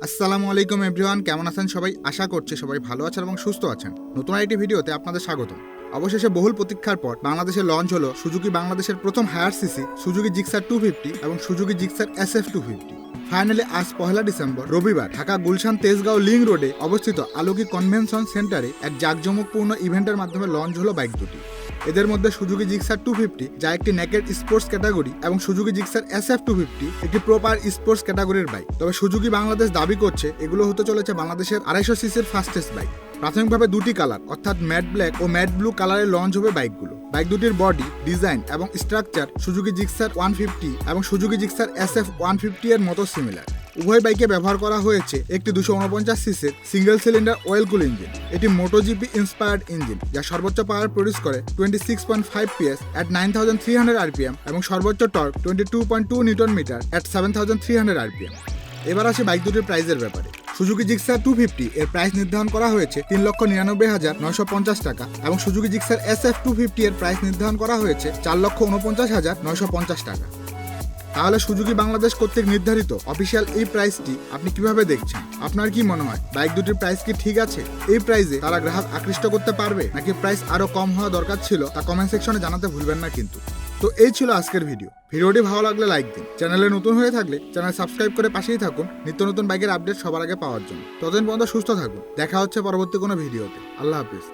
আসসালামু আলাইকুম এভরিওয়ান, কেমন আছেন সবাই? আশা করছি সবাই ভালো আছেন এবং সুস্থ আছেন। নতুন একটি ভিডিওতে আপনাদের স্বাগতম। অবশেষে বহুল প্রতীক্ষার পর বাংলাদেশে লঞ্চ হলো সুজুকি বাংলাদেশের প্রথম হায়ার সিসি সুজুকি জিক্সার 250 এবং সুজুকি জিক্সার SF 250। ফাইনালি আজ 1 ডিসেম্বর রবিবার ঢাকা গুলশান তেজগাঁও লিং রোডে অবস্থিত আলোকি কনভেনশন সেন্টারে এক জাঁকজমকপূর্ণ ইভেন্টের মাধ্যমে লঞ্চ হলো বাইক দুটি। এদের মধ্যে সুজুকি জিক্সার 250 যা একটি নেকেড স্পোর্টস ক্যাটাগরি এবং সুজুকি জিক্সার SF 250 একটি প্রপার স্পোর্টস ক্যাটাগরির বাইক। তবে সুজুকি বাংলাদেশ দাবি করছে এগুলো হতে চলেছে বাংলাদেশের 250 সিসির ফাস্টেস্ট বাইক। প্রাথমিকভাবে দুটি কালার অর্থাৎ ম্যাট ব্ল্যাক ও ম্যাট ব্লু কালারে লঞ্চ হবে বাইকগুলো। বাইক দুটির বডি, ডিজাইন এবং স্ট্রাকচার সুজুকি জিক্সার 150 এবং সুজুকি জিক্সার SF 150 এর মতো সিমিলার। উভয় বাইকে ব্যবহার করা হয়েছে একটি 249 সিসির সিঙ্গেল সিলিন্ডার অয়েল কুল ইঞ্জিন। এটি মোটোজিপি ইন্সপায়ার্ড ইঞ্জিন যা সর্বোচ্চ পাওয়ার প্রডিউস করে 26.5 PS at 9300 RPM এবং সর্বোচ্চ torque 22.2 newton metre at 7300 RPM। এবার আসে বাইক দুটির প্রাইসের ব্যাপারে। সুজুকি জিক্সার 250 এর প্রাইস নির্ধারণ করা হয়েছে 3,99,950 টাকা এবং সুজুকি জিক্সার SF 250 এর প্রাইস নির্ধারণ করা হয়েছে 4,49,950 টাকা। তাহলে সুজুকি বাংলাদেশ কর্তৃক নির্ধারিত অফিসিয়াল এই প্রাইসটি আপনি কিভাবে দেখছেন? আপনার কি মনে হয় বাইক দুটির প্রাইস কি ঠিক আছে? এই প্রাইসে তারা গ্রাহক আকৃষ্ট করতে পারবে নাকি প্রাইস আরো কম হওয়া দরকার ছিল? তা কমেন্ট সেকশনে জানাতে ভুলবেন না কিন্তু। তো এই ছিল আজকের ভিডিওটি ভালো লাগলে লাইক দিন। চ্যানেলে নতুন হয়ে থাকলে চ্যানেল সাবস্ক্রাইব করে পাশেই থাকুন নিত্য নতুন বাইকের আপডেট সবার আগে পাওয়ার জন্য। ততদিন পর্যন্ত সুস্থ থাকুন। দেখা হচ্ছে পরবর্তী কোনো ভিডিওতে। আল্লাহ হাফিজ।